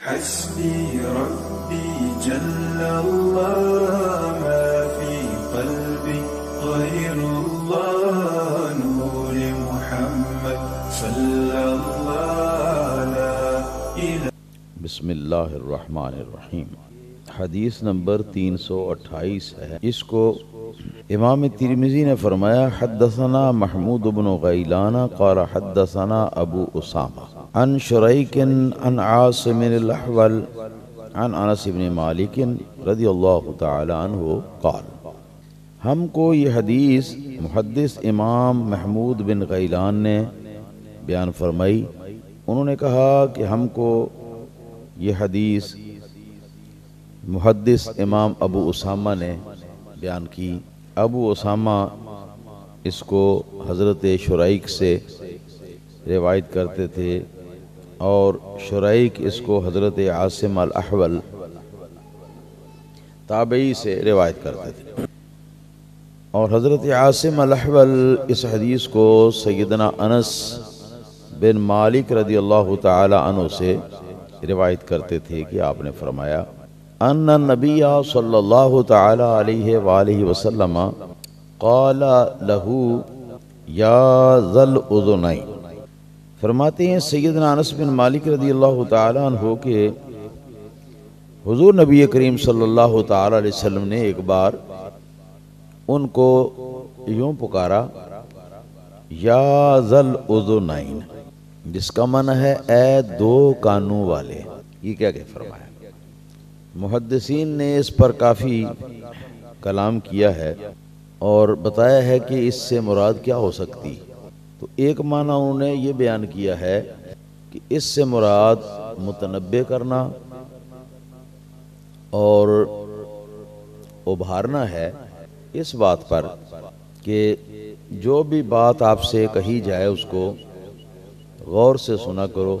हस्बी रब्बी जल्लल्लाह मा फी क़ल्बी ग़ैरुल्लाह नूर मुहम्मद सल्लल्लाहु अलैहि। बिस्मिल्लाहिर्रहमानिर्रहीम। हदीस नंबर 328 है। इसको इमाम तिरमिज़ी ने फरमाया हद्दसना महमूद इब्न गैलाना क़ाल हद्दसना अबू उसामा अन शुरैकिन अन आसिम अल-अहवल अन अनस इब्न मालिक रज़ियल्लाहु तआला अन्हु क़ाल। हमको ये हदीस मुहद्दिस इमाम महमूद बिन गैलान ने बयान फरमाई। उन्होंने कहा कि हमको ये हदीस मुहद्दिस इमाम अबू उसामा ने बयान की। अबू उसामा इसको हज़रत शुरैक से रिवायत करते थे और शुरैक इसको हज़रत आसिम अल-अहवल ताबई से रिवायत करते थे और हज़रत आसिम अल-अहवल इस हदीस को सैयदना अनस बिन मालिक रज़ियल्लाहु तआला अन्हु से रिवायत करते थे कि आपने फरमाया अन्ना नबिया सल्लल्लाहु तआला अलैहि वालिहि वसल्लम क़ाल लहू या ज़ल उज़ुनैन। फरमाते हैं सैयदना अनस बिन मालिक रज़ियल्लाहु तआला अन्हु के हुज़ूर नबी करीम सल्लल्लाहु तआला अलैहि वसल्लम ने एक बार उनको यूं पुकारा या ज़ल उज़ुनैन, जिसका मन है ए दो कानों वाले। ये क्या कह फरमाया। मुहद्दिसीन ने इस पर काफ़ी कलाम किया है और बताया है कि इससे मुराद क्या हो सकती। तो एक माना उन्होंने ये बयान किया है कि इससे मुराद मुतनब्बे करना और उभारना है इस बात पर कि जो भी बात आपसे कही जाए उसको गौर से सुना करो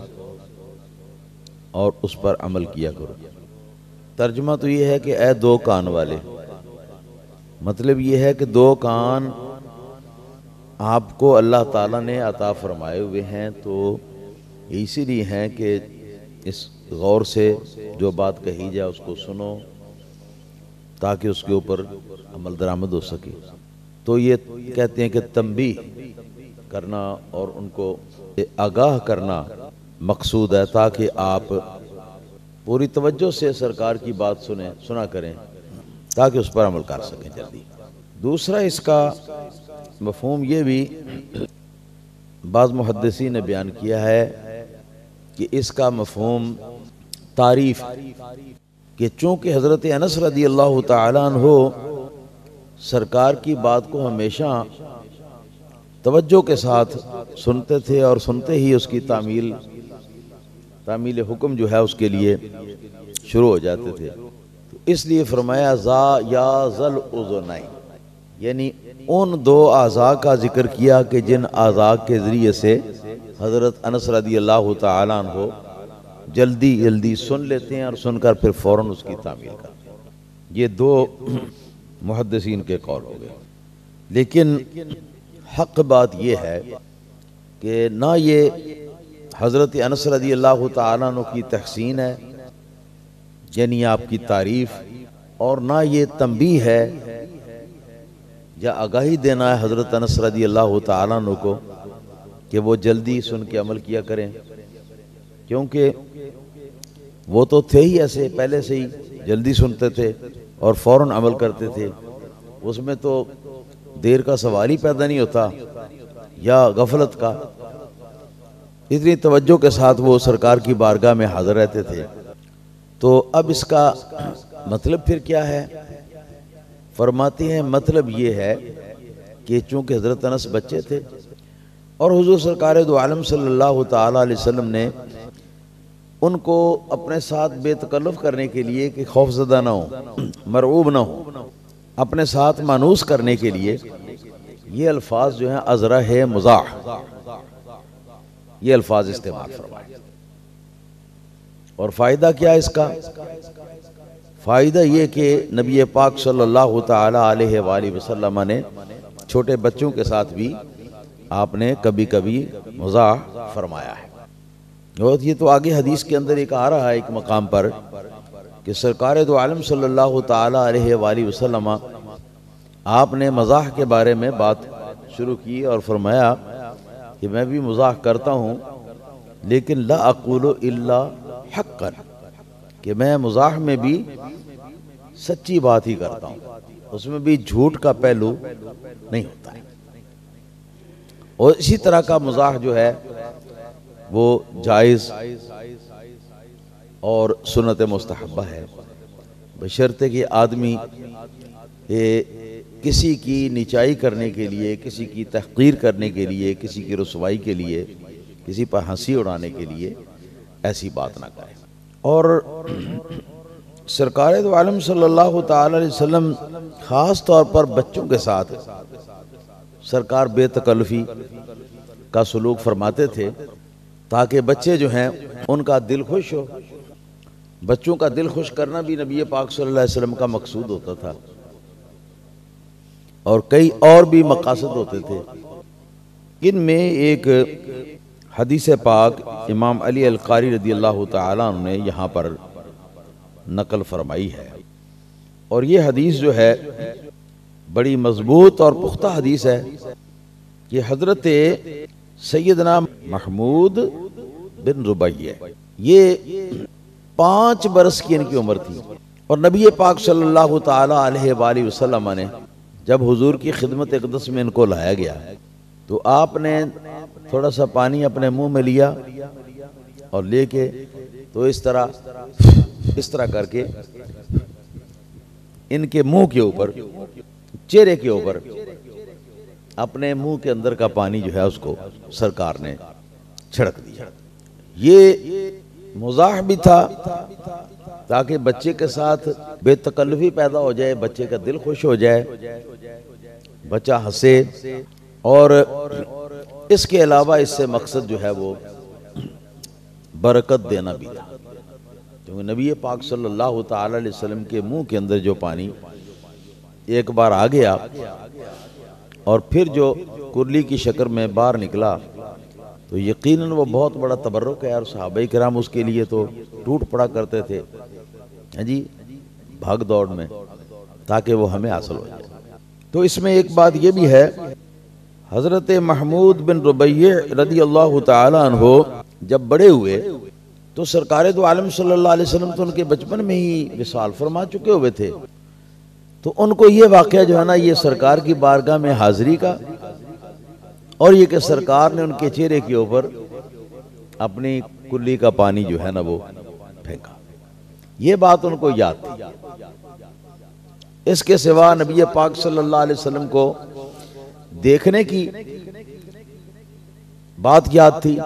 और उस पर अमल किया करो। तर्जुमा तो ये है कि ए दो कान वाले, मतलब ये है कि दो कान आपको अल्लाह ताला ने अता फरमाए हुए हैं, तो इसीलिए हैं कि इस गौर से जो बात कही जाए उसको सुनो ताकि उसके ऊपर अमल दरामद हो सके। तो ये कहते हैं कि तंबीह करना और उनको आगाह करना मकसूद है ताकि आप पूरी तवज्जो से सरकार की बात सुना करें ताकि उस पर अमल कर सकें जल्दी। दूसरा इसका मफहूम ये भी बाज़ मुहद्दिसीन ने बयान किया है कि इसका मफहूम तारीफ कि चूँकि हज़रत अनस रज़ियल्लाहु तआला अन्हु सरकार की बात को हमेशा तवज्जो के साथ सुनते थे और सुनते ही उसकी तामील हुक्म जो है उसके लिए शुरू हो जाते थे। तो इसलिए फरमाया ज़ा या ज़ल उज़ुनैन, यानी उन दो आज़ा का जिक्र किया कि जिन आज़ा के ज़रिए से हज़रत अनस रज़ियल्लाहु तआला अन्हु जल्दी जल्दी सुन लेते हैं और सुनकर फिर फ़ौरन उसकी तामील करते हैं। ये दो मुहद्दिसीन के कौल हो गए। लेकिन हक़ बात यह है कि ना ये हज़रत अनस रज़ियल्लाहु तआला अन्हु की तहसीन है यानी आपकी तारीफ़, और ना ये तंबीह है या आगाही देना है हज़रत अनस रज़ियल्लाहु तआला अन्हु को कि वो जल्दी सुन के अमल किया करें, क्योंकि वो तो थे ही ऐसे, पहले से ही जल्दी सुनते थे और फ़ौरन अमल करते थे। उसमें तो देर का सवाल ही पैदा नहीं होता या गफलत का। इतनी तवज्जो के साथ वो सरकार की बारगाह में हाजिर रहते थे। तो अब इसका मतलब फिर क्या है। फरमाते हैं मतलब ये है कि चूँकि हज़रत अनस बच्चे थे और हुज़ूर सरकार दो आलम सल्लल्लाहु तआला अलैहि वसल्लम ने उनको अपने साथ बेतकल्लुफ़ करने के लिए कि खौफज़दा ना हो, मरऊब ना हो, अपने साथ मानूस करने के लिए ये अल्फाज जो हैं अज़रा है मुज़ाह, ये अल्फाज इस्तेमाल फरमाए। और फ़ायदा क्या इसका। फ़ायदा ये कि नबी पाक सल्लल्लाहु तआला अलैहि वसल्लम ने छोटे बच्चों के साथ भी आपने कभी कभी मुज़ाह फरमाया है। और ये तो आगे हदीस के अंदर एक आ रहा है एक मकाम पर कि सरकार दो आलम सल्लल्लाहु ताला अलैहि वसल्लम आपने मज़ाह के बारे में बात शुरू की और फरमाया कि मैं भी मज़ाह करता हूँ लेकिन ला अक़ूलु इल्ला हक़्क़न, कि मैं मज़ाह में भी सच्ची बात ही करता हूँ, उसमें भी झूठ का पहलू नहीं होता है। और इसी तरह का मज़ाह जो है वो जायज़ और सुन्नत मुस्तहब्बा है, बशर्ते कि आदमी किसी की नीचाई करने के लिए, किसी की तहक़ीर करने के लिए, किसी की रुसवाई के लिए, किसी पर हंसी उड़ाने के लिए ऐसी बात ना करे। और सरकार दो आलम सल्लल्लाहु ताला अलैहि वसल्लम ख़ास तौर पर बच्चों के साथ सरकार बेतकल्फ़ी का सलूक फरमाते थे ताकि बच्चे जो हैं उनका दिल खुश हो। बच्चों का दिल खुश करना भी नबी पाक सल्लल्लाहु अलैहि वसल्लम का मकसूद होता था और कई और भी मकासद होते थे। इनमें एक हदीस पाक इमाम अली अल कारी रदियल्लाहु ताला अन्हु ने यहाँ पर नकल फरमाई है और ये हदीस जो है बड़ी मजबूत और पुख्ता हदीस है कि हजरत सैयदना महमूद बिन रुबैया, ये 5 बरस की इनकी उम्र थी और नबी पाक सल्लल्लाहु ताला अलैहि वसल्लम ने जब हुजूर की खिदमत अक़दस में इनको लाया गया तो आपने थोड़ा सा पानी अपने मुंह में लिया और लेके तो इस तरह करके इनके मुंह के ऊपर, चेहरे के ऊपर अपने मुंह के अंदर का पानी जो है उसको सरकार ने छिड़क दिया। ये मज़ाह भी था ताकि बच्चे के साथ बेतकल्लुफ़ी पैदा हो जाए, बच्चे का दिल खुश हो जाए, बच्चा हंसे। और इसके अलावा इससे मकसद जो है वो बरकत देना भी था, क्योंकि नबी पाक सल्लल्लाहु ताला अलैहि वसल्लम के मुंह के अंदर जो पानी एक बार आ गया और फिर जो कुर्ली की शक्ल में बाहर निकला तो यकीनन वो बहुत बड़ा तबर्रुक है और सहाबाए किराम उसके लिए तो टूट पड़ा करते थे जी भाग दौड़ में ताकि वो हमें हासिल हो जाए। तो इसमें एक बात ये भी है, हजरत महमूद बिन रुबैया रदियल्लाहु ताला अन्हु जब बड़े हुए तो सरकार दो आलम सल्लल्लाहु अलैहि वसल्लम तो उनके बचपन में ही विसाल फरमा चुके हुए थे। तो उनको ये वाक़या जो है ना, ये सरकार की बारगाह में हाजिरी का और ये कि सरकार ने उनके चेहरे के ऊपर अपनी कुल्ली का पानी जो है ना वो फेंका, ये बात उनको याद थी। इसके सिवा नबी पाक सल्लल्लाहु अलैहि वसल्लम को देखने की बात याद थी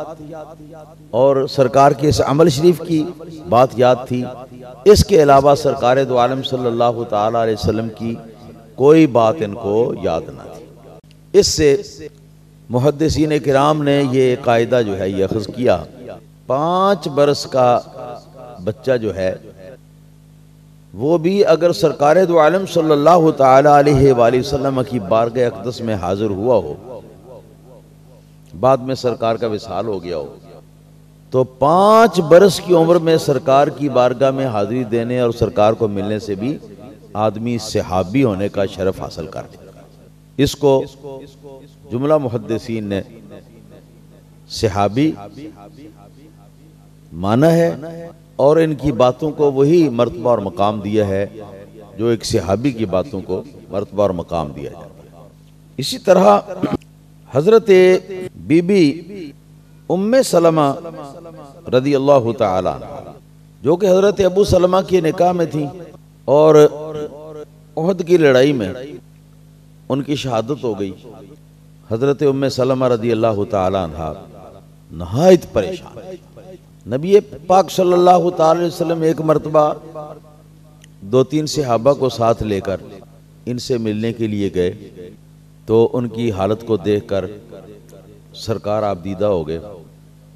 और सरकार के इस अमल शरीफ की बात याद थी। इसके अलावा सरकार दो आलम सल्लल्लाहु ताला अलैहि वसल्लम की कोई बात इनको याद ना थी। इससे मुहद्दिसीन किराम ने ये कायदा जो है ये अख़ज़ किया, 5 बरस का बच्चा जो है वो भी अगर सरकार दो आलम सल्लल्लाहु ताला अलैहि वसल्लम की बारगाह अक़दस में हाजिर हुआ हो, बाद में सरकार का विसाल हो गया हो, तो 5 बरस की उम्र में सरकार की बारगाह में हाजिरी देने और सरकार को मिलने से भी आदमी सहाबी होने का शरफ हासिल कर लेगा। इसको जुमला मुहद्दिसीन ने सहाबी माना है और इनकी बातों को वही मर्तबा और मकाम दिया है जो एक सहाबी की बातों को मर्तबा और मकाम दिया जाता है। इसी तरह हजरत बीबी उम्मे सलमा रदियल्लाहु ताला जो कि हजरत अबू सलमा के निकाह में थी और उहद की लड़ाई में उनकी शहादत हो गई। हजरत उम्मे सलमा रदियल्लाहु ताला अन्हा नहायत परेशान। नबी पाक सल्लल्लाहु ताला अलैहि वसल्लम एक मरतबा 2-3 सहाबा को साथ लेकर इनसे मिलने के लिए गए तो उनकी हालत को देखकर सरकार आबदीदा हो गए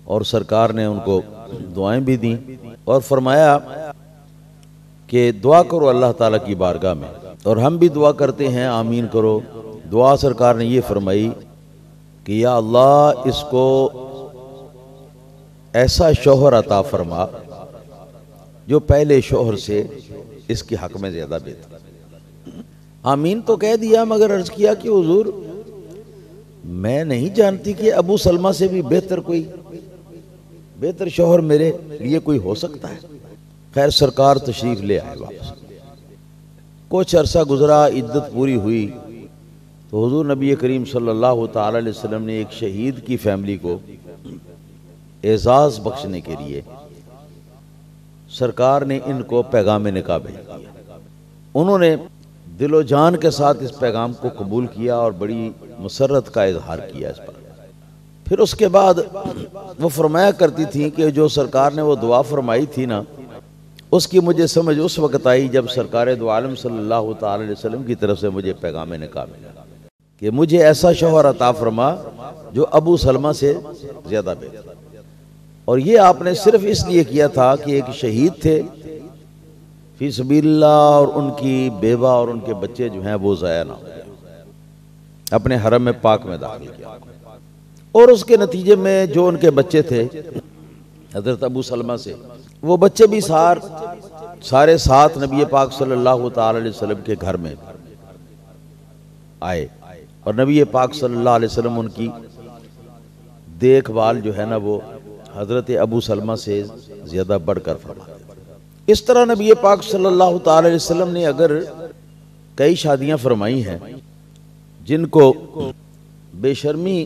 और सरकार ने उनको दुआएं भी दी और फरमाया कि दुआ करो अल्लाह ताला की बारगाह में, और हम भी दुआ करते हैं आमीन करो। दुआ सरकार ने ये फरमाई कि या अल्लाह इसको ऐसा शौहर अता फरमा जो पहले शौहर से इसके हक में ज्यादा बेहतर। आमीन तो कह दिया, मगर अर्ज किया कि हुजूर मैं नहीं जानती कि अबू सलमा से भी बेहतर शौहर मेरे लिए कोई हो सकता है। खैर सरकार तशरीफ ले आए वापस। कुछ अरसा गुजरा, इद्दत पूरी हुई तो हुजूर नबी करीम सल्लल्लाहु ताला अलैहि वसल्लम ने एक शहीद की फैमिली को एजाज बख्शने के लिए सरकार ने इनको पैगाम निकाह भेज दिया। उन्होंने दिलो जान के साथ इस पैगाम को कबूल किया और बड़ी मुसर्रत का इजहार किया इस पर। फिर उसके बाद वो फरमाया करती थी कि जो सरकार ने वो दुआ फरमाई थी ना, उसकी मुझे समझ उस वक्त आई जब सरकार दो आलम सल्लल्लाहु ताला अलैहि वसल्लम की तरफ से मुझे पैगाम निकाह मिला कि मुझे ऐसा शौहर अता फरमा जो अबू सलमा से ज्यादा बेहतर। और ये आपने सिर्फ इसलिए किया था कि एक शहीद थे फी सबीलिल्लाह और उनकी बेवा और उनके बच्चे जो हैं वो ज़ाया ना हो जाए, अपने हरम में पाक में दाखिल किया। और उसके नतीजे में जो उनके बच्चे थे हजरत अबू सलमा से, वो बच्चे भी सारे साथ नबी पाक सल्लल्लाहु ताला अलैहि वसल्लम के घर में आए और नबी पाक सल्लल्लाहु अलैहि वसल्लम उनकी देखभाल जो है ना वो हजरत अबू सलमा से ज्यादा बढ़कर फरमाते थे। इस तरह नबी पाक सल्लल्लाहु ताला अलैहि वसल्लम ने अगर कई शादियां फरमाई हैं जिनको बेशर्मी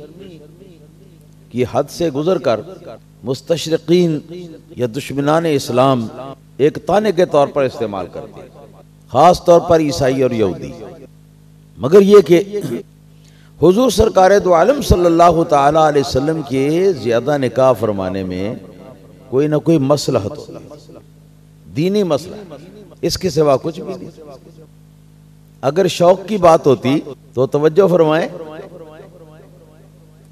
की हद से गुजर कर मुस्तशरिकीन या दुश्मनान इस्लाम एक ताने के तौर पर इस्तेमाल करते हैं, खास तौर पर ईसाई और यहूदी। मगर ये कि हुजूर सरकार दो आलम सल्लल्लाहु ताला अलैहि वसल्लम के ज्यादा निकाह फरमाने में कोई ना कोई मसलहत होती है, दीनी मसला, इसके सिवा कुछ भी नहीं। अगर शौक की बात होती तो तवज्जो फरमाएं,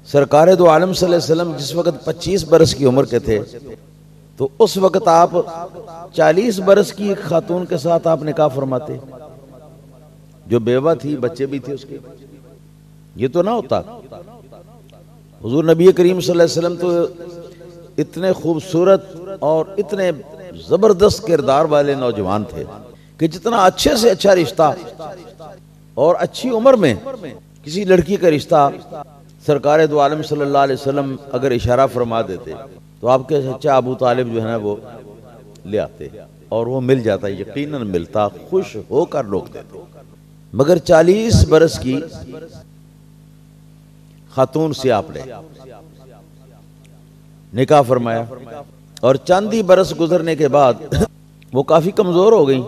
सरकार दो आलम सल्लल्लाहु अलैहि वसल्लम जिस वक्त 25 बरस की उम्र के थे तो उस वक्त आप 40 बरस की एक खातून के साथ आप निकाह फरमाते जो बेवा थी, बच्चे भी थे उसके। ये तो ना होता। हुजूर नबी करीम सल्लल्लाहु अलैहि वसल्लम तो इतने खूबसूरत और इतने जबरदस्त किरदार वाले नौजवान थे कि जितना अच्छे से अच्छा रिश्ता और अच्छी उम्र में किसी लड़की का रिश्ता सरकार दो आलम सल्लल्लाहु अलैहि वसल्लम अगर इशारा फरमा देते तो आपके सच्चा अबू तालिब जो है ना वो ले आते और वो मिल जाता, यकीनन मिलता, खुश होकर लोग देते। मगर 40 बरस की खातून से आपने निकाह फरमाया और चंद ही बरस गुजरने के बाद वो काफी कमजोर हो गई,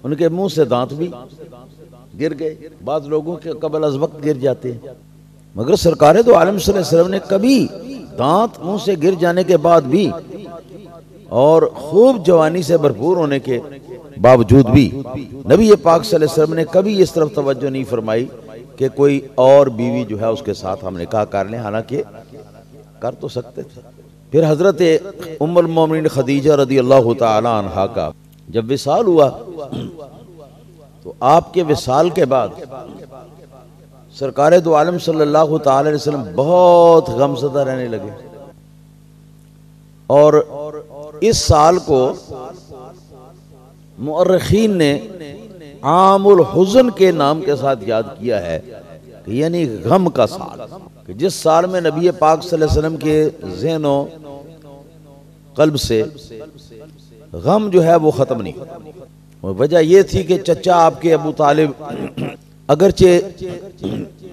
उनके मुंह से दांत भी गिर गए, बाद लोगों के कबल अज वक्त गिर जाते हैं। मगर सरकार दो आलम सल्लल्लाहु अलैहि वसल्लम ने कभी दांत मुंह से गिर जाने के बाद भी और खूब जवानी से भरपूर होने के बावजूद भी नबी पाक सल्लल्लाहु अलैहि वसल्लम ने कभी इस तरफ तवज्जो नहीं फरमाई कि कोई और बीवी जो है उसके साथ हम निकाह कर लें, हालांकि कर तो सकते थे। फिर हजरत उम्मुल मोमिनीन खदीजा रदी अल्लाह तआला अन्हा का जब विसाल हुआ तो आपके विसाल के बाद सरकार दो आलम सल्लल्लाहु ताला अलैहि वसल्लम बहुत गमज़दा रहने लगे और इस साल को मुअर्रिखीन ने आमुल हुज़्न के नाम के साथ याद किया है, यानी गम का साल, कि जिस साल में नबी पाक सल्लल्लाहु अलैहि वसल्लम के ज़हनो कल्ब से गम जो है वो खत्म नहीं हुआ। वजह यह थी कि चचा आपके अबू तालिब अगरचे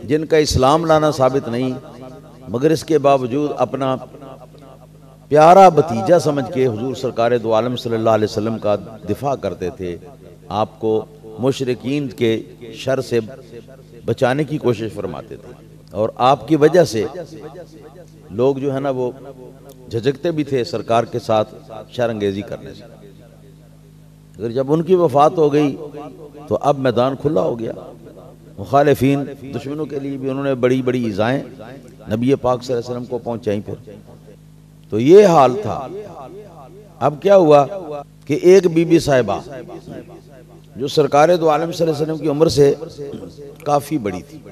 जिनका इस्लाम लाना साबित नहीं, मगर इसके बावजूद अपना प्यारा भतीजा समझ के हुजूर सरकार दो आलम सल्लल्लाहु अलैहि वसल्लम का दिफा करते थे, आपको मुशरिकीन के शर से बचाने की कोशिश फरमाते थे और आपकी वजह से लोग जो है ना वो झिझकते भी थे सरकार के साथ शरअंगेजी करने से। अगर जब उनकी वफात हो गई तो अब मैदान खुला हो गया, मुखालिफीन दुश्मनों के लिए भी उन्होंने बड़ी बड़ी ईज़ाएं नबी पाक सल्लल्लाहु अलैहि वसल्लम को पहुंचाई। फिर तो ये हाल था। अब क्या हुआ कि एक बीबी साहिबा जो सरकार दो आलम सल्लल्लाहु अलैहि वसल्लम की उम्र से काफी बड़ी थी,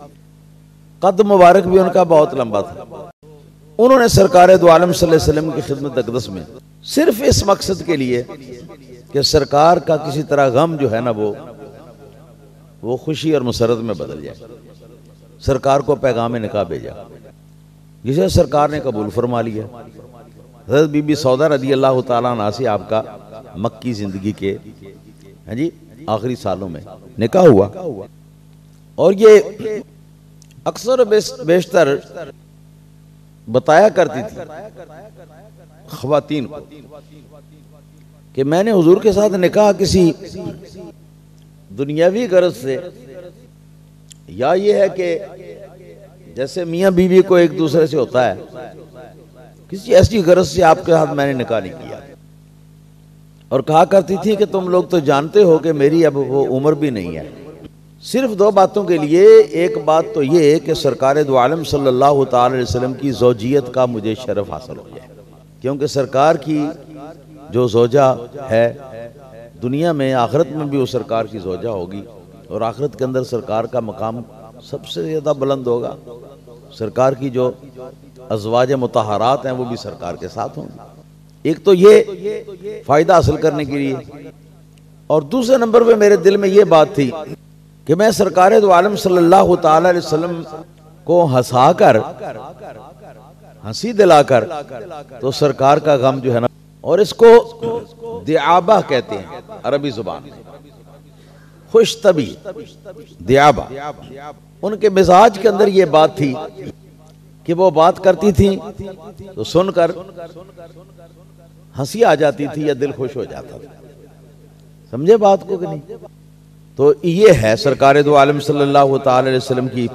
कद मुबारक भी उनका बहुत लंबा था, उन्होंने सरकार दो आलम सल्लल्लाहु अलैहि वसल्लम की खिदमत अक़दस में सिर्फ इस मकसद के लिए कि सरकार का किसी तरह गम जो है ना वो खुशी और मुसरत में बदल जाए, सरकार को पैगाम निकाह भेजा, जिसे सरकार ने कबूल फरमा लिया। हज़रत बीबी सौदा रज़ी अल्लाह ताला अन्हा से आपका मक्की जिंदगी के जी आखिरी सालों में निकाह हुआ। और ये अक्सर बेशतर बताया करती थी ख़वातीन को कि मैंने हुजूर के साथ निकाह किसी दुनियावी गरज से, या ये है कि जैसे मियाँ बीवी को एक दूसरे से होता है, किसी ऐसी गरज से आपके साथ मैंने निकाह नहीं किया। और कहा करती थी कि तुम लोग तो जानते हो कि मेरी अब वो उम्र भी नहीं है। सिर्फ दो बातों के लिए, एक बात तो ये कि सरकार दो आलम सल्लल्लाहु ताला अलैहि वसल्लम की ज़ौजियत का मुझे शरफ हासिल हो जाए, क्योंकि सरकार की जो ज़ौजा है दुनिया में, आखिरत में भी वो सरकार की ज़ौजा होगी, और आखिरत के अंदर सरकार का मकाम सबसे ज़्यादा बुलंद होगा। सरकार की जो अज़वाज मुतहरात हैं वो भी सरकार के साथ होंगी। एक तो ये फ़ायदा हासिल करने के लिए, और दूसरे नंबर पे मेरे दिल में ये बात थी कि मैं सरकार दो आलम सल्लल्लाहु ताला अलैहि वसल्लम को हंसाकर, हंसी दिलाकर, तो सरकार का गम जो है ना, और इसको दियाबा कहते हैं अरबी जुबान में, खुश तबी दियाबा। उनके मिजाज के अंदर ये बात थी कि वो बात करती थी तो सुनकर हंसी आ जाती थी या दिल खुश हो जाता था। समझे बात को कि नहीं? तो ये है सरकार दो आलम सल्लल्लाहु ताला अलैहि वसल्लम की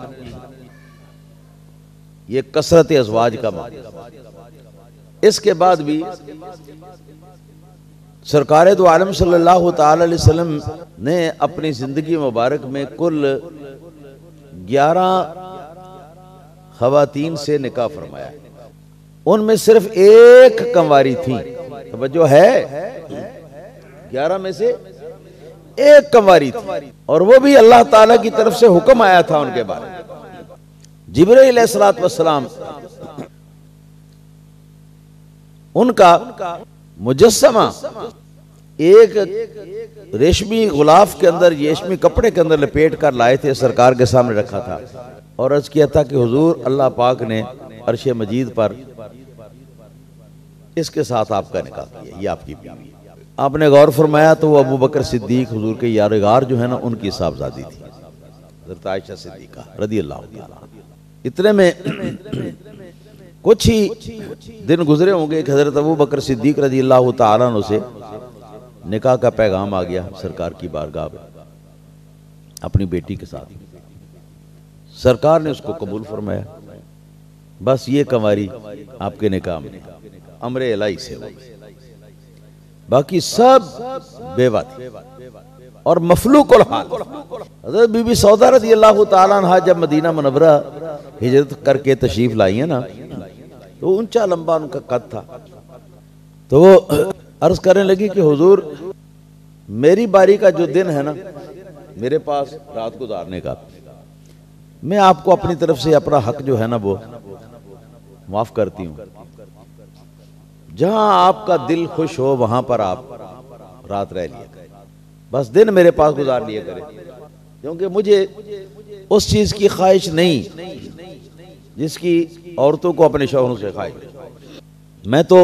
ये कसरत अज़वाज का मामला। इसके बाद भी सरकार दो आलम सल्लल्लाहु ताला अलैहि वसल्लम ने अपनी जिंदगी मुबारक में कुल 11 ख़वातीन से निकाह फरमाया। उनमें सिर्फ एक कंवारी थी, तवज्जो है, 11 में से एक कंवारी थी, और वो भी अल्लाह ताला की तरफ से हुक्म आया था उनके बारे में। जिब्रील अलैहिस्सलातु वस्सलाम उनका मुजस्समा एक रेशमी गुलाफ के अंदर, रेशमी कपड़े के अंदर लपेट कर लाए थे, सरकार के सामने रखा था और अर्ज किया था कि हुजूर अल्लाह पाक ने अर्श मजीद पर इसके साथ आपका निकाह किया, ये आपकी बीवी। आपने गौर फरमाया तो वो अबू बकर सिद्दीक हुजूर के यारगार जो है ना, उनकी साहबजादी थी हज़रत आयशा सिद्दीका रज़ी अल्लाह ताला। इतने में कुछ ही दिन गुजरे होंगे कि हज़रत अबू बकर सिद्दीक रज़ी अल्लाह ताला अन्हु से निकाह का पैगाम आ गया सरकार की बारगाह में अपनी बेटी के साथ। सरकार ने उसको कबूल फरमाया। बस ये कंवारी आपके निकाह में अमरे इलाही से हुई, बाकी सब बेवा थी और मफलूकुल हाल। हज़रत बीबी सौदा रज़ी अल्लाह ताला अन्हा जब मदीना मुनव्वरा हिजरत करके तशरीफ लाई है ना, तो ऊंचा लंबा उनका कद था। तो वो अर्ज करने लगी कि हुजूर मेरी बारी का जो दिन है ना, मेरे पास रात गुजारने का, मैं आपको अपनी तरफ से अपना हक जो है ना वो माफ करती हूँ। जहां आपका दिल खुश हो वहां पर आप रात रह लिया करें, बस दिन मेरे पास गुजार लिया करें, क्योंकि मुझे उस चीज की ख्वाहिश नहीं जिसकी औरतों को अपने शौहरों से ख्वाहिश। मैं तो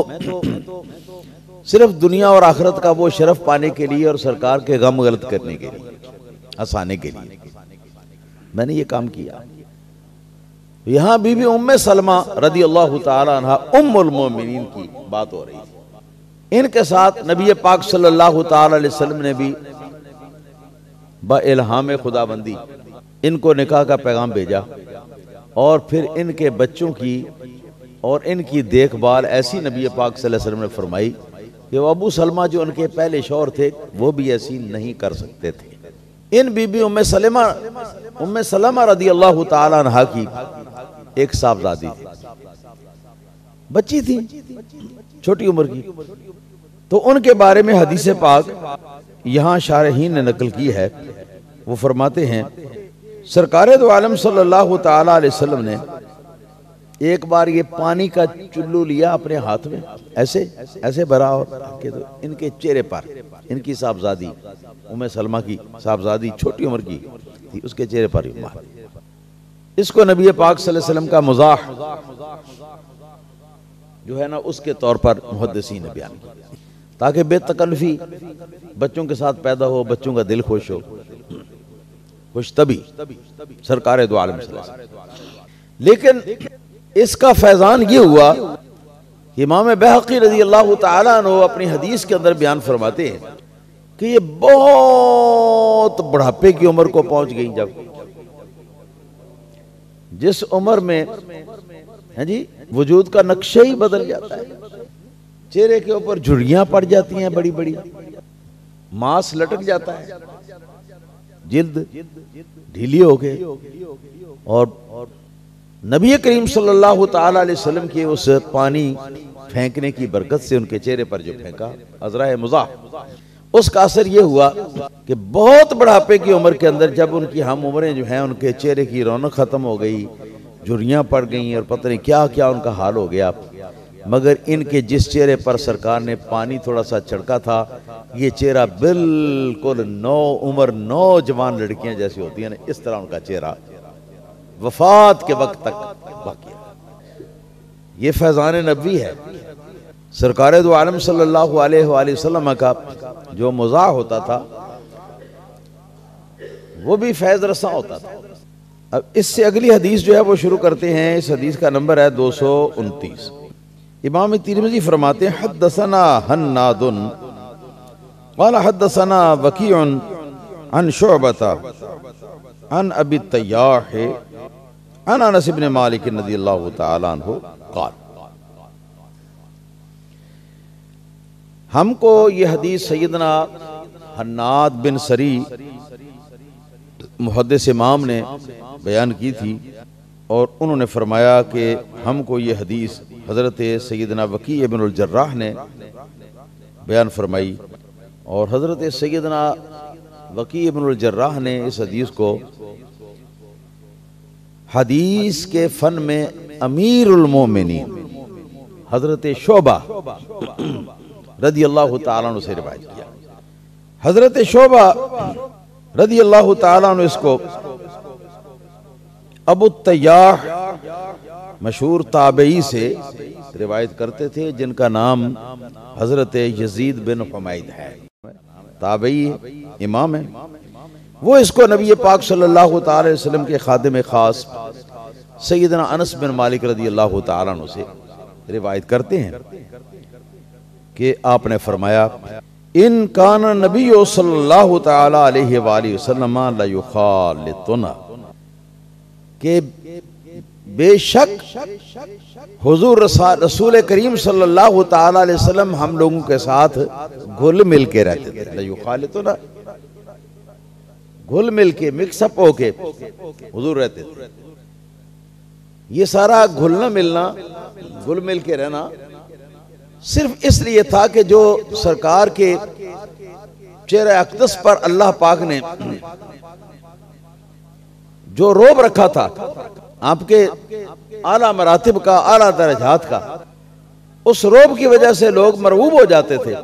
सिर्फ दुनिया और आखिरत का वो शरफ पाने के लिए और सरकार के गम गलत करने के लिए, हंसाने के लिए मैंने ये काम किया। यहां बीबी उम्मे सलमा रज़ी अल्लाह ताला अन्हा उम्मुल मोमिनीन की बात हो रही है। इनके साथ नबी पाक सल्लल्लाहु ताला अलैहि वसल्लम ने भी बइल्हाम खुदाबंदी इनको निकाह का पैगाम भेजा, और फिर इनके बच्चों की और इनकी देखभाल ऐसी नबी पाक सल्लल्लाहु अलैहि वसल्लम ने फरमाई कि अबू सलमा जो उनके पहले शौहर थे वो भी ऐसी नहीं कर सकते थे। इन बीबी उम्मे सलमा रज़ी अल्लाह ताला अन्हा की एक साहबजादी थी, बच्ची थी छोटी उम्र की। तो उनके बारे में हदीस पाक यहां शारहीन ने नकल की है। वो फरमाते हैं सरकार दो आलम सल्लल्लाहु ताला अलैहि वसल्लम ने एक बार ये पानी का चुल्लू लिया अपने हाथ में, ऐसे ऐसे भरा और रखे, तो इनके चेहरे पर इनकी साहबजादी उम्मे सलमा की साहबजादी छोटी उम्र की थी, उसके चेहरे पर ही मार। इसको नबी पाक सल्लल्लाहु अलैहि वसल्लम का मज़ाह जो है ना उसके तौर पर मुहद्दिसीन ने बयान किया, ताकि बेतकल्फी बच्चों के साथ पैदा हो, बच्चों का दिल खुश हो, खुश तभी सरकार दो आलम सल्लल्लाहु अलैहि वसल्लम। लेकिन इसका फैजान ये हुआ कि इमाम बैहक़ी रज़ी अल्लाह तआला अन्हु अपनी हदीस के अंदर बयान फरमाते हैं कि ये बहुत बुढ़ापे की उम्र को पहुंच गई, जब जिस उम्र में है जी वजूद का नक्शा ही बदल जाता है, चेहरे के ऊपर झुर्रियां पड़ जाती हैं बड़ी बड़ी, मांस लटक जाता है, जिल्द ढीली हो गई, और नबी करीम सल्लल्लाहु ताला अलैहि वसल्लम के उस पानी फेंकने की बरकत से उनके चेहरे पर जो फेंका अज़रा मुज़ाह, उसका असर यह हुआ कि बहुत बुढ़ापे की उम्र के अंदर जब उनकी हम उम्रें जो हैं उनके चेहरे की रौनक खत्म हो गई, झुर्रियां पड़ गई और पता नहीं क्या क्या उनका हाल हो गया, मगर इनके जिस चेहरे पर सरकार ने पानी थोड़ा सा छिड़का था, ये चेहरा बिल्कुल नौजवान लड़कियां जैसी होती हैं ना, इस तरह उनका चेहरा वफात के वक्त तक बाकी है। ये फैजान नबवी है। सरकार दो आलम सल्लल्लाहु अलैहि वसल्लम का जो मज़ाह होता था वो भी फैज़ रसा होता था। अब इससे अगली हदीस जो है वो शुरू करते हैं। इस हदीस का नंबर है 229। इमाम तिरमिज़ी फरमाते हैं हद्दसना हन्नादुन क़ाल हद्दसना वकीउन अन शुअबता अन अबी तय्याह अन अनस इब्न मालिक रज़ियल्लाहु तआला अन्हु क़ाल। हमको ये हदीस सैयदना हन्नाद बिन सरी मुहद्दिस इमाम ने बयान की थी, और उन्होंने फरमाया कि हमको ये हदीस हज़रत सैयदना वकी इब्न अल जर्राह ने बयान फरमाई, और हज़रत सैयदना वकी इब्न अल जर्राह ने इस हदीस को हदीस के फ़न में अमीरुल मोमिनीन हज़रत शोबा रज़ी अल्लाह तआला अन्हु से रिवायत किया। हज़रत शोबा रज़ी अल्लाह तआला अन्हु इसको अबू तय्याह मशहूर ताबई से रिवायत करते थे, जिनका नाम हज़रत यजीद बिन हुमैद है, ताबई इमाम है। वो इसको नबी पाक सल्लल्लाहु ताला अलैहि वसल्लम के खादिम खास सैयदना अनस बिन मालिक रज़ी अल्लाह तआला अन्हु से रिवायत करते हैं कि आपने फरमाया इन कान नबी सल्लल्लाहु ताला अलैहि वसल्लम ला युखालितुना, के बेशक हुजूर रसूल करीम सल्लल्लाहु ताला अलैहि वसल्लम हम लोगों के साथ घुल मिल के रहते थे। ला युखालितुना घुल मिल के मिक्सअप होके हुजूर रहते थे। ये सारा घुलना मिलना घुल मिल के रहना सिर्फ इसलिए था कि जो सरकार के चेहरे अक़दस पर अल्लाह पाक ने जो रोब रखा था, आपके आला मरातिब का, आला दरजात का, उस रोब की वजह से लोग मरऊब हो जाते थे।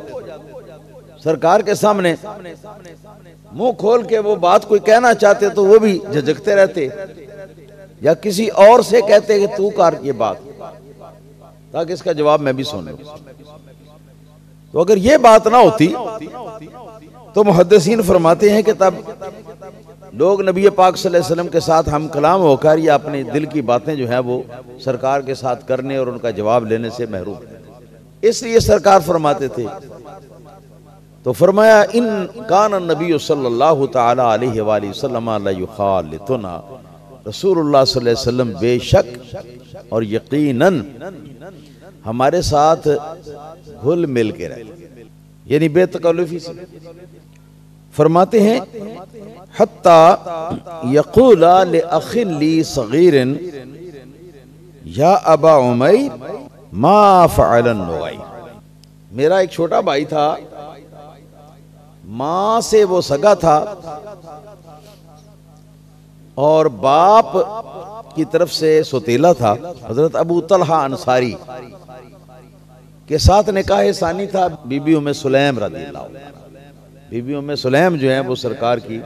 सरकार के सामने मुंह खोल के वो बात कोई कहना चाहते तो वो भी झिझकते रहते, या किसी और से कहते कि तू कर ये बात, ताकि इसका जवाब मैं भी सुन लूं। तो अगर ये बात ना होती तो मुहद्दिसीन फरमाते हैं कि तब लोग नबी पाक सल्लल्लाहु अलैहि वसल्लम के साथ हम कलाम होकर या अपने दिल की बातें जो है वो सरकार के साथ करने और उनका जवाब लेने से महरूम, इसलिए सरकार फरमाते थे। तो फरमाया इन कान नबी सल्लल्लाहु ताला अलैहि वसल्लम ला युखालितुना, रसूलुल्लाह सल्लल्लाहु अलैहि वसल्लम बेशक और यकीनन हमारे साथ घुल मिल के रहते, यानी बेतकल्लुफी से। फरमाते हैं हत्ता यक़ूला लि अख़िन ली सग़ीरिन या अबा उमैर मा फ़अलन नुग़ैर। मेरा एक छोटा भाई था, माँ से वो सगा था, और बाप की तरफ से सोतेला था हजरत अबू तलहा अंसारी के साथ निकाह सानी था बीबी उम्मे सुलैम रज़ियल्लाहु अन्हा। बीबी उम्मे सुलैम जो है वो सरकार की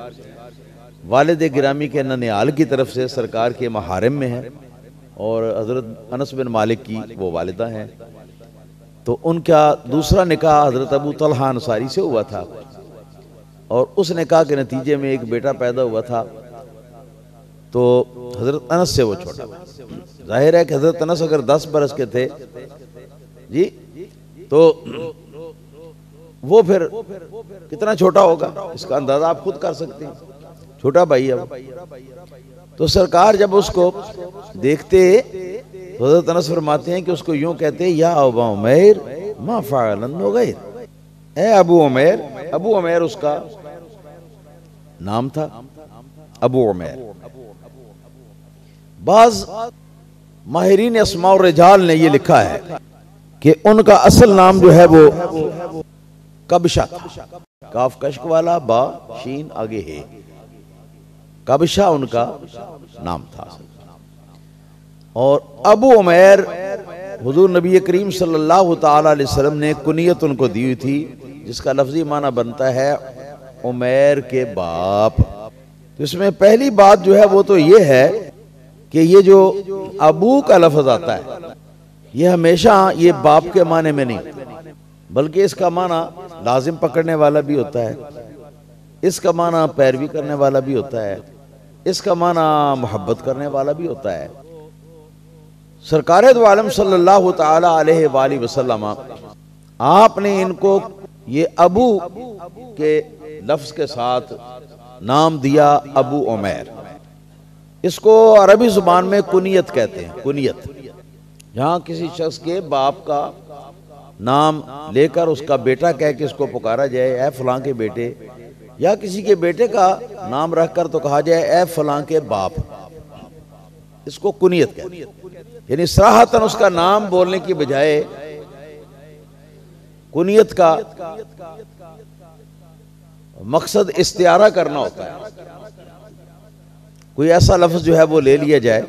वालिद गिरामी के ननिहाल की तरफ से सरकार के महारिम में है और हजरत अनस बिन मालिक की वो वालिदा हैं। तो उनका दूसरा निकाह हजरत अबू तलहा अंसारी से हुआ था और उस निकाह के नतीजे में एक बेटा पैदा हुआ था। तो हजरत अनस से वो छोटा था। जाहिर है कि हजरत अनस अगर 10 बरस के थे जी तो वो फिर कितना छोटा होगा इसका अंदाजा आप खुद कर सकते हैं, छोटा भाई है वो। तो सरकार जब उसको देखते तो हजरत अनस फरमाते हैं कि उसको यूं कहते या अबू उमैर मा फ़अलन नुग़ैर, ए अबू उमैर। अबू उमैर उसका नाम था, अबू उमैर। बाज माहिरीन अस्मा और रिजाल ने ये लिखा है कि उनका असल नाम जो है वो कबशा था, काफ कश्क वाला बा शीन आगे है, कबशा उनका नाम था। और अबू उमैर हुजूर नबी करीम सल्लल्लाहु ताला अलैहि वसल्लम ने कुनियत उनको दी हुई थी जिसका लफ्जी माना बनता है उमैर के बाप। तो इसमें पहली बात जो है वो तो ये है कि ये जो अबू का लफ्ज आता है ये हमेशा ये बाप के माने में नहीं, बल्कि इसका माना लाजिम पकड़ने वाला भी होता है, इसका माना पैरवी करने वाला भी होता है, इसका माना मोहब्बत करने वाला भी होता है। सरकार दो आलम सल्लल्लाहु ताला अलैहि वसल्लम आपने इनको ये अबू के लफ्ज के साथ नाम दिया अबू उमैर। इसको अरबी जुबान में कुनियत कहते हैं। कुनियत जहां किसी शख्स के बाप का नाम लेकर उसका बेटा कह के इसको पुकारा जाए, ए फलां के बेटे, या किसी के बेटे का नाम रखकर तो कहा जाए ए फलां के बाप, इसको कुनियत कहते हैं। यानी सराहतन उसका नाम बोलने की बजाय कुनियत का मकसद इस्तियारा करना होता है। कोई ऐसा लफ्ज जो है वो ले लिया जाए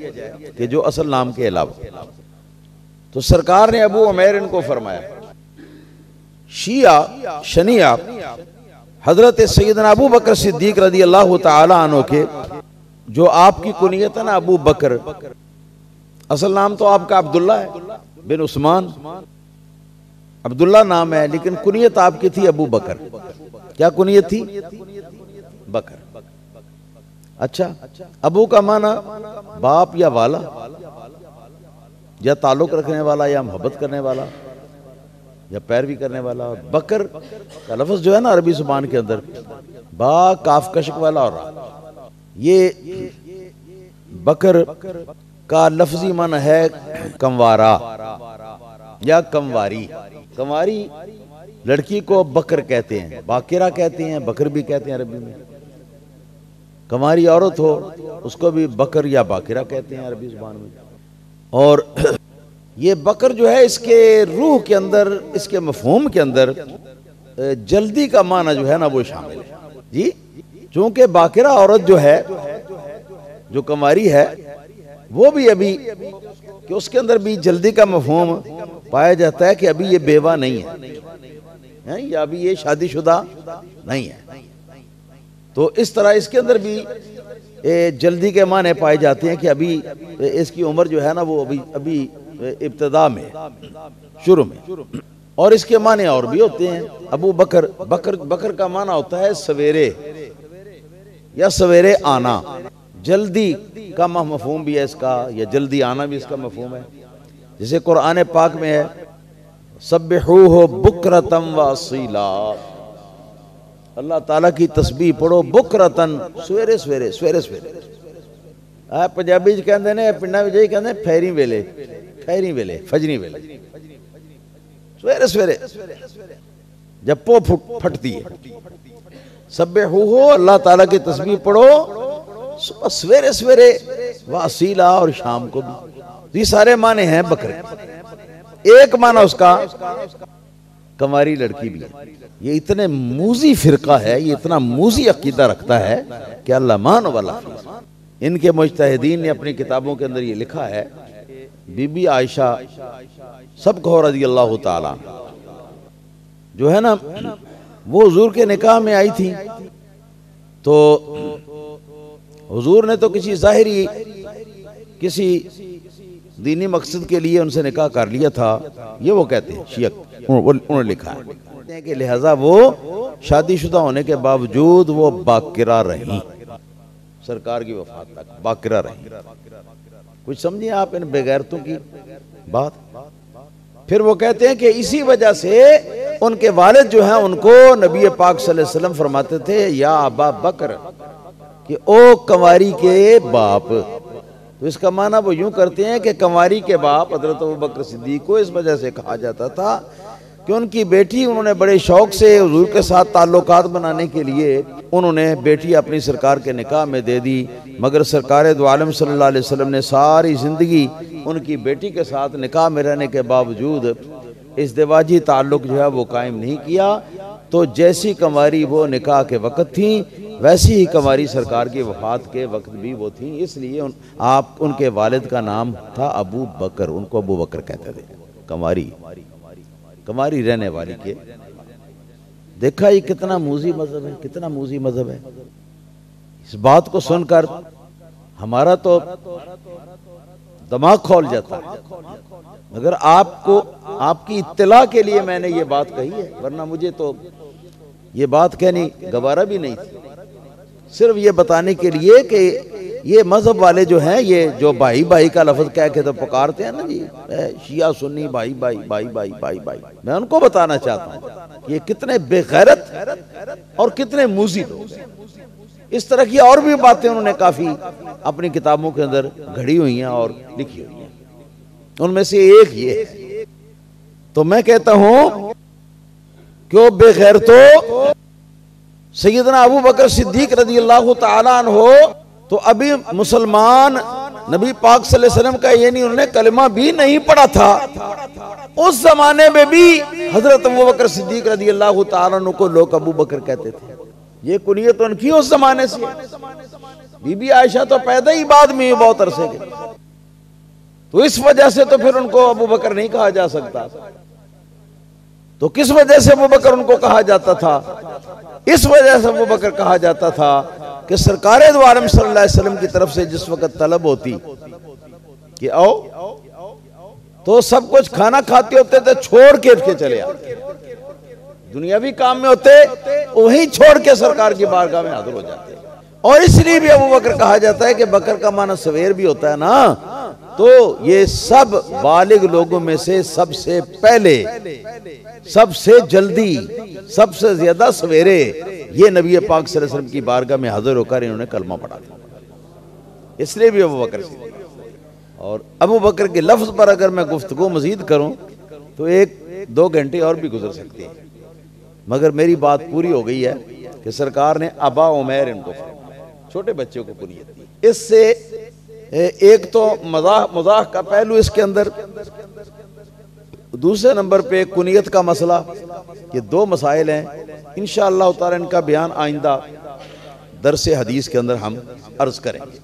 कि जो असल नाम के अलावा। तो सरकार ने अबू उमैर इनको फरमाया। शिया शनिया हजरत सैयदना अबू बकर सिद्दीक रज़ियल्लाहु ताला अन्हु के जो आपकी कुनियत है ना अबू बकर, असल नाम तो आपका अब्दुल्ला है बिन उस्मान, अब्दुल्ला नाम है, लेकिन कुनियत आपकी थी अबू बकर। क्या कुनियत थी? बकर। अच्छा, अबू का माना बाप या वाला या ताल्लुक रखने वाला या मोहब्बत करने वाला या पैरवी करने वाला। बकर का लफ्ज जो है ना अरबी जुबान के अंदर बा काफ कशक वाला और ये बकर का लफ्जी मन है कंवारा या कंवारी। कंवारी लड़की को बकर कहते हैं, बाकिरा कहते हैं, बकर भी कहते हैं अरबी में। कंवारी औरत हो उसको भी बकर या बाकिरा कहते हैं अरबी जुबान में। और ये बकर जो है इसके रूह के अंदर, इसके मफहूम के अंदर जल्दी का माना जो है ना वो शामिल है जी। चूंकि बाकिरा औरत जो है, जो कंवारी है, वो भी अभी कि उसके अंदर भी जल्दी का मफहूम पाया जाता है कि अभी ये बेवा नहीं है या अभी ये शादीशुदा नहीं है। तो इस तरह इसके अंदर भी जल्दी के माने पाए जाते हैं कि अभी इसकी उम्र जो है ना वो अभी इब्तदा में, शुरू में। और इसके माने और भी होते हैं। अबू बकर, बकर का माना होता है सवेरे या सवेरे आना, जल्दी का मफहूम भी है इसका, या जल्दी आना भी इसका मफहूम है। जैसे कुरान पाक में है सब्बिहूहु बुक्रतम व असीला, अल्लाह ताला की तस्बीह पढ़ो बुक्रतन, सवेरे सवेरे सवेरे सवेरे। पंजाबी च कहते ने, पिंडा में कहते फैरी वेले, खैरी वेले, फजरी वेले, सवेरे सवेरे जब पो फटती है। सब्बिहूहु, अल्लाह ताला की तस्बीह पढ़ो सवेरे सवेरे, व असीला, और शाम को भी। ये सारे माने हैं बकरे। एक माना उसका कंवारी लड़की भी है। ये इतने मूजी फिरका है, ये इतना मूजी अकीदा रखता है कि अल्लाह मान वाला। इनके मुज्तहिदीन ने अपनी किताबों के अंदर ये लिखा है, बीबी आयशा सब कहो रज़ी अल्लाह ताला जो है ना, वो हुजूर के निकाह में आई थी, तो हुजूर ने तो किसी ज़ाहिरी किसी दीनी मकसद के लिए उनसे निकाह कर लिया था, ये वो कहते हैं शिया, उन्होंने लिखा है कि लिहाजा वो शादीशुदा होने के बावजूद वो बाकिरा रही, सरकार की वफात तक बाकिरा रही। कुछ समझिए आप इन बेगैरतों की बात। फिर वो कहते हैं कि इसी वजह से उनके वालिद जो हैं उनको नबी पाक सल्लल्लाहु अलैहि वसल्लम फरमाते थे या अबा बकर, कि ओ कंवारी के बाप। तो इसका माना वो यूं करते हैं कि कंवारी के बाप हजरत अबू बकर सिद्दीक को इस वजह से कहा जाता था कि उनकी बेटी, उन्होंने बड़े शौक से हुजूर के साथ ताल्लुकात बनाने के लिए उन्होंने बेटी अपनी सरकार के निकाह में दे दी, मगर सरकार दो आलम सल्लल्लाहु अलैहि वसल्लम ने सारी ज़िंदगी उनकी बेटी के साथ निकाह में रहने के बावजूद इज़्दिवाजी ताल्लुक जो है वो कायम नहीं किया। तो जैसी कंवारी वो निकाह के वक़्त थी, वैसी ही कंवारी सरकार की वफ़ात के वक्त भी वो थी, इसलिए आप उनके वालिद का नाम था अबू बकर, उनको अबू बकर कहते थे। कंवारी रहने वाली के, देखा ये कितना मूजी मजहब है, कितना मूजी मजहब है। इस बात को सुनकर हमारा तो दिमाग खोल जाता है, मगर आपको, आपकी इत्तला के लिए मैंने ये बात कही है, वरना मुझे तो ये बात कहनी गवारा भी नहीं थी। सिर्फ ये बताने के लिए कि ये मजहब वाले जो हैं, ये जो भाई भाई का लफ्ज कह के तो पुकारते हैं ना जी, शिया सुन्नी भाई भाई भाई भाई भाई भाई, मैं उनको बताना चाहता हूँ कि ये कितने बेगैरत और कितने मूजी लोग। इस तरह की और भी बातें उन्होंने काफी अपनी किताबों के अंदर घड़ी हुई हैं और लिखी हुई हैं, उनमें से एक ये है। तो मैं कहता हूं क्यों बेगैरतो सैयदना अबू बकर सिद्दीक रज़ी अल्लाह ताला अन्हो तो अभी मुसलमान नबी पाक सल्लल्लाहु अलैहि वसल्लम का ये नहीं, उन्होंने कलमा भी नहीं पढ़ा था। उस जमाने में भी हजरत अबू बकर सिद्दीक रज़ी अल्लाह ताला अन्हु को लोग अबू बकर कहते थे। ये कुनियत उनकी उस जमाने से। बीबी आयशा तो पैदा ही बाद में बहुत अरसे के, तो इस वजह से तो फिर उनको अबू बकर नहीं कहा जा सकता। तो किस वजह से अबू बकर उनको कहा जाता था? इस वजह से अबू बकर कहा जाता था कि सरकार दो आलम सल्लल्लाहु अलैहि वसल्लम की तरफ से जिस वक्त तलब होती कि आओ, तो सब कुछ खाना खाते होते थे, छोड़ के चले आते, दुनियावी काम में होते वहीं छोड़ के सरकार की बारगाह में हाजिर हो जाते। और इसलिए भी अबू बकर कहा जाता है कि बकर का माना सवेर भी होता है ना, तो ये सब बालिग लोगों में से सबसे पहले, सबसे जल्दी, सबसे ज्यादा सवेरे ये नबी पाक सल्लल्लाहु अलैहि वसल्लम की बारगाह में हाजिर होकर इन्होंने कलमा पढ़ा था, इसलिए भी अबू बकर से। और अबू बकर के लफ्ज पर अगर मैं गुफ्तगू मजीद करूं तो 1-2 घंटे और भी गुजर सकते हैं, मगर मेरी बात पूरी हो गई है कि सरकार ने अबा उमैर इनको छोटे बच्चों को कुनियत दी। इससे एक तो मजाक का पहलू इसके अंदर, दूसरे नंबर पे कुनियत का मसला, ये 2 मसाइल हैं। इंशाअल्लाह ताला इनका बयान आइंदा दरसे हदीस के अंदर हम अर्ज करेंगे।